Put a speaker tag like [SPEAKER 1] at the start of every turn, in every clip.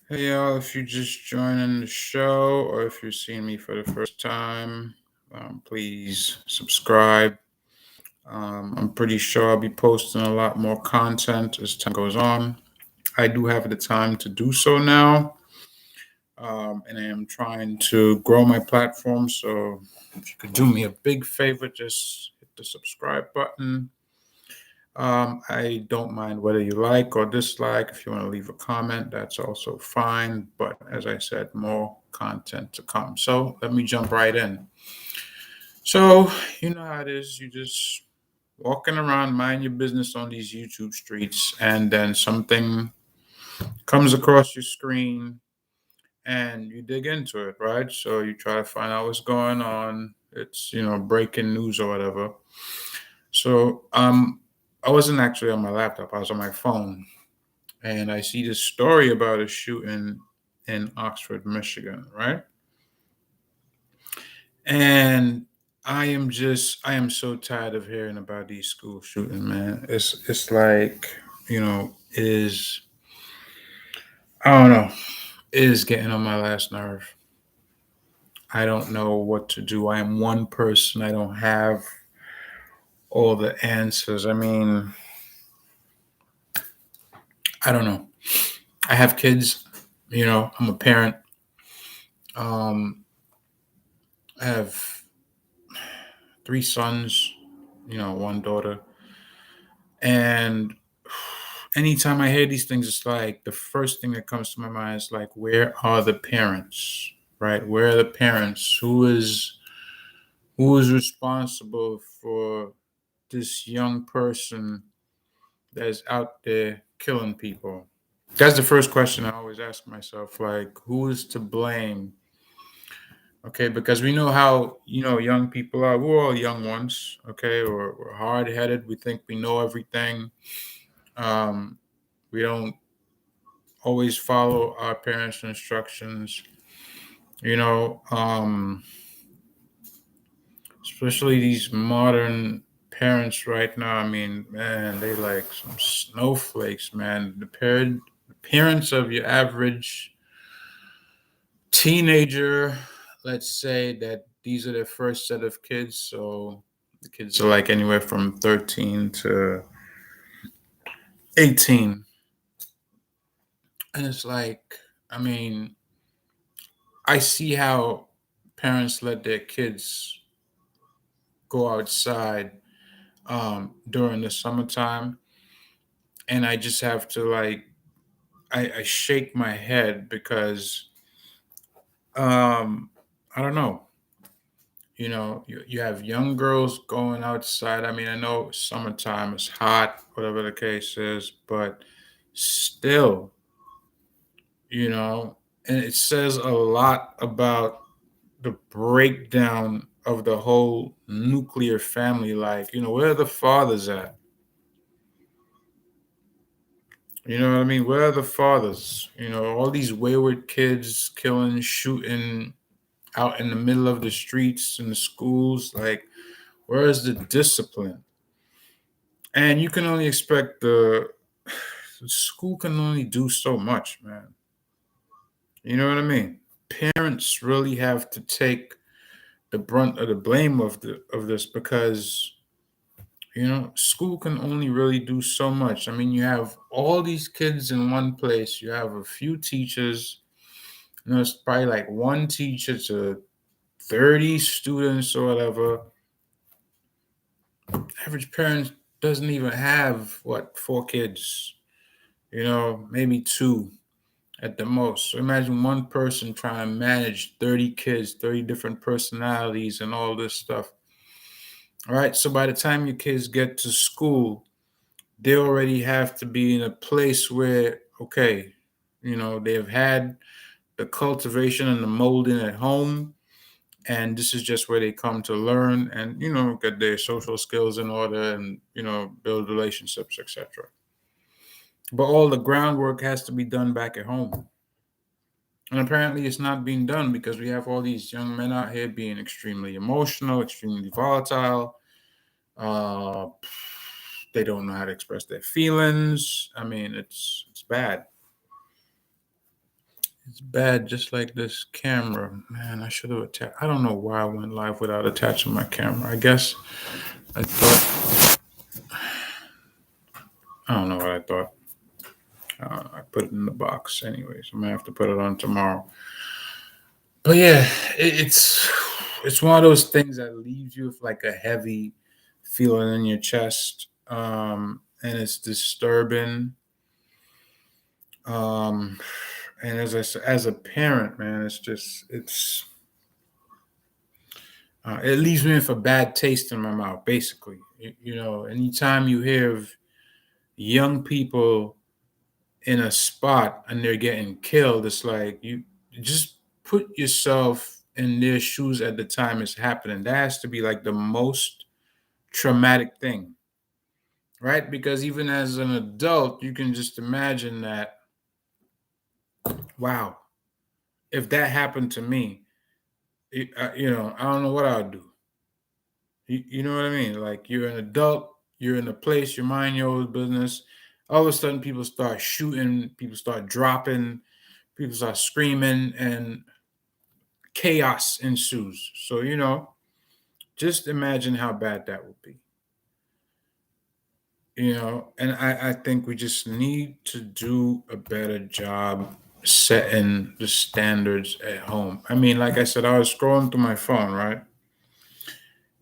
[SPEAKER 1] Hey y'all, if you're just joining the show or if you're seeing me for the first time, please subscribe. I'm pretty sure I'll be posting a lot more content as time goes on. I do have the time to do so now, and I am trying to grow my platform. So if you could do me a big favor, just hit the subscribe button. I don't mind whether you like or dislike. If you want to leave a comment, that's also fine. But as I said, more content to come. So let me jump right in. So, you know how it is. You just walking around, mind your business on these YouTube streets, and then something comes across your screen and you dig into it, right? So you try to find out what's going on. It's, breaking news or whatever. So, I wasn't actually on my laptop, I was on my phone and I see this story about a shooting in Oxford, Michigan, right? And I am so tired of hearing about these school shootings, man. It's like, it is I don't know, it is getting on my last nerve. I don't know what to do. I am one person. I don't have all the answers. I mean, I don't know. I have kids, I'm a parent. Um, I have three sons, one daughter. And anytime I hear these things, it's like the first thing that comes to my mind is like, where are the parents? Right? Where are the parents? Who is responsible for this young person that is out there killing people? That's the first question I always ask myself. Like, who is to blame? Okay, because we know how young people are. We're all young ones. Okay, we're hard headed. We think we know everything. Um, we don't always follow our parents' instructions. You know, um, Especially these modern parents right now. I mean, man, they like some snowflakes, man. The parents of your average teenager, let's say that these are their first set of kids. So the kids are like anywhere from 13 to 18. And it's like, I mean, I see how parents let their kids go outside during the summertime. And I just have to like, I shake my head because um, I don't know. You have young girls going outside. I mean, I know summertime is hot, whatever the case is, but still, you know, and it says a lot about the breakdown of the whole nuclear family life. Where are the fathers at? You know what I mean? Where are the fathers? All these wayward kids killing, shooting out in the middle of the streets in the schools. Like, where is the discipline? And you can only expect the school can only do so much, man. You know what I mean? Parents really have to take the brunt of the blame of this because school can only really do so much. I mean, you have all these kids in one place. You have a few teachers. It's probably like one teacher to 30 students or whatever. Average parent doesn't even have what, four kids, maybe two at the most. So imagine one person trying to manage 30 kids, 30 different personalities, and all this stuff. All right. So by the time your kids get to school, they already have to be in a place where, okay, they've had the cultivation and the molding at home. And this is just where they come to learn and, get their social skills in order and, build relationships, etc. But all the groundwork has to be done back at home. And apparently it's not being done because we have all these young men out here being extremely emotional, extremely volatile. Uh, they don't know how to express their feelings. I mean, it's bad. It's bad, just like this camera. Man, I should have attached. I don't know why I went live without attaching my camera. I guess I thought, I don't know what I thought. I put it in the box anyways. I'm gonna have to put it on tomorrow. But yeah, it's one of those things that leaves you with like a heavy feeling in your chest, and it's disturbing. Um, and as I said, as a parent, man, it leaves me with a bad taste in my mouth. Basically, anytime you hear of young people in a spot and they're getting killed, it's like you just put yourself in their shoes at the time it's happening. That has to be like the most traumatic thing, right? Because even as an adult, you can just imagine that, wow, if that happened to me, I don't know what I would do. You know what I mean? Like you're an adult, you're in a place, you mind your own business. All of a sudden, people start shooting, people start dropping, people start screaming, and chaos ensues. So, just imagine how bad that would be. And I think we just need to do a better job setting the standards at home. I mean, like I said, I was scrolling through my phone, right?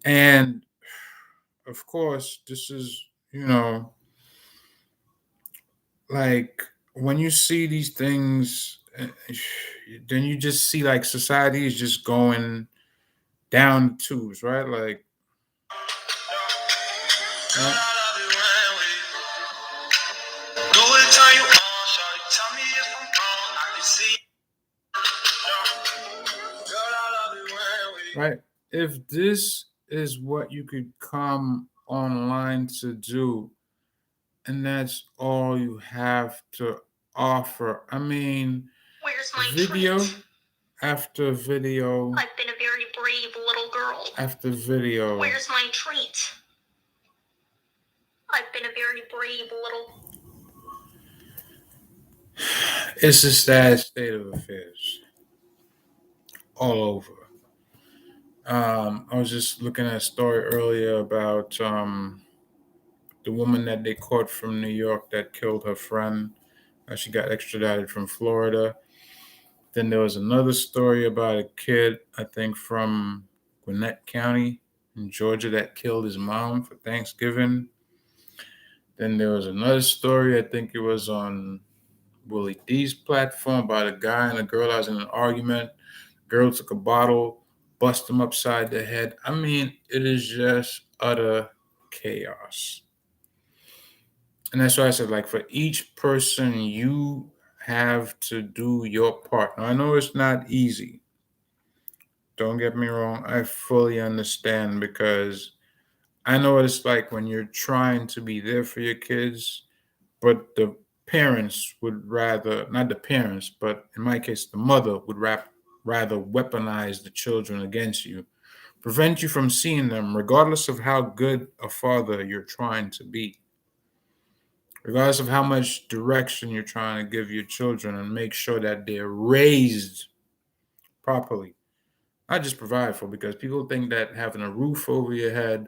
[SPEAKER 1] And of course, this is, like when you see these things, then you just see like society is just going down the tubes, right? Like, uh, right? If this is what you could come online to do, and that's all you have to offer, I mean,
[SPEAKER 2] Where's my
[SPEAKER 1] video
[SPEAKER 2] treat?
[SPEAKER 1] after video
[SPEAKER 2] I've been a very brave little girl.
[SPEAKER 1] after video.
[SPEAKER 2] Where's my treat? I've been a very brave little.
[SPEAKER 1] It's a sad state of affairs all over. I was just looking at a story earlier about the woman that they caught from New York that killed her friend. She got extradited from Florida. Then there was another story about a kid, I think from Gwinnett County in Georgia, that killed his mom for Thanksgiving. Then there was another story, I think it was on Willie D's platform, about a guy and a girl that was in an argument. Girl took a bottle, bust him upside the head. I mean, it is just utter chaos. And that's why I said, like, for each person, you have to do your part. Now, I know it's not easy. Don't get me wrong. I fully understand because I know what it's like when you're trying to be there for your kids, but the parents would rather, not the parents, but in my case, the mother would rather weaponize the children against you, prevent you from seeing them, regardless of how good a father you're trying to be, regardless of how much direction you're trying to give your children, and make sure that they're raised properly. Not just provide for, because people think that having a roof over your head,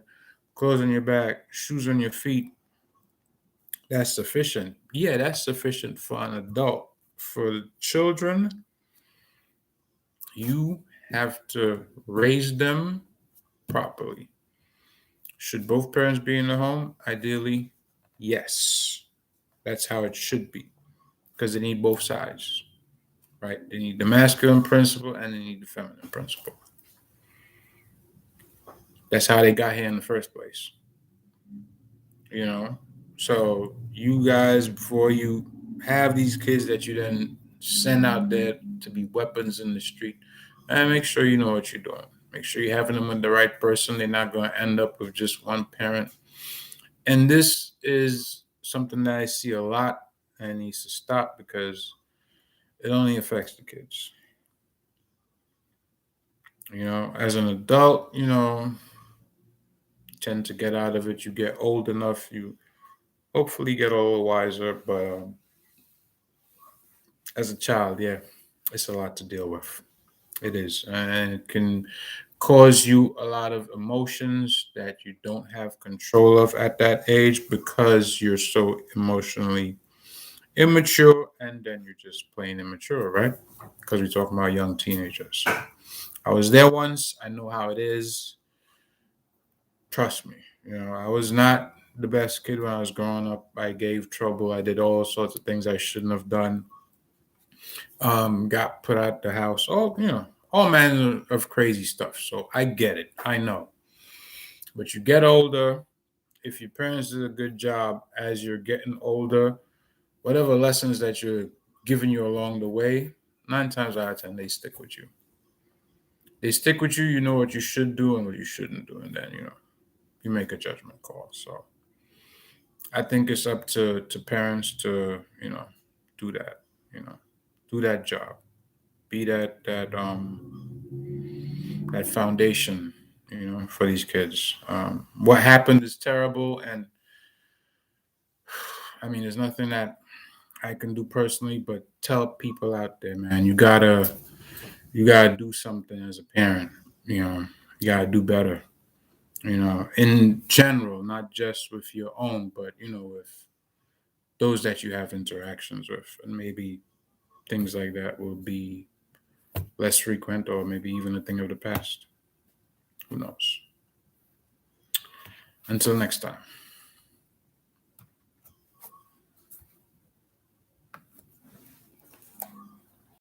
[SPEAKER 1] clothes on your back, shoes on your feet, that's sufficient. Yeah, that's sufficient for an adult. For the children, you have to raise them properly. Should both parents be in the home? Ideally, yes. That's how it should be, because they need both sides, right? They need the masculine principle and they need the feminine principle. That's how they got here in the first place, you know? So, you guys, before you have these kids that you then send out there to be weapons in the street, and make sure you know what you're doing. Make sure you're having them with the right person. They're not going to end up with just one parent. And this is something that I see a lot and needs to stop because it only affects the kids. As an adult, tend to get out of it. You get old enough, you hopefully get a little wiser. But as a child, yeah, It's a lot to deal with. It is, and it can cause you a lot of emotions that you don't have control of at that age because you're so emotionally immature, and then you're just plain immature, right? Because we're talking about young teenagers. I was there once. I know how it is. Trust me. I was not the best kid when I was growing up. I gave trouble. I did all sorts of things I shouldn't have done. Got put out the house. All manner of crazy stuff. So I get it. I know. But you get older. If your parents did a good job as you're getting older, whatever lessons that you're giving you along the way, 9 times out of 10, they stick with you. They stick with you. You know what you should do and what you shouldn't do. And then, you make a judgment call. So I think it's up to parents to, do that, you know, do that job. Be that foundation, for these kids. What happened is terrible, and I mean, there's nothing that I can do personally, but tell people out there, man, you gotta do something as a parent. You gotta do better. In general, not just with your own, but with those that you have interactions with, and maybe things like that will be less frequent, or maybe even a thing of the past. Who knows? Until next time.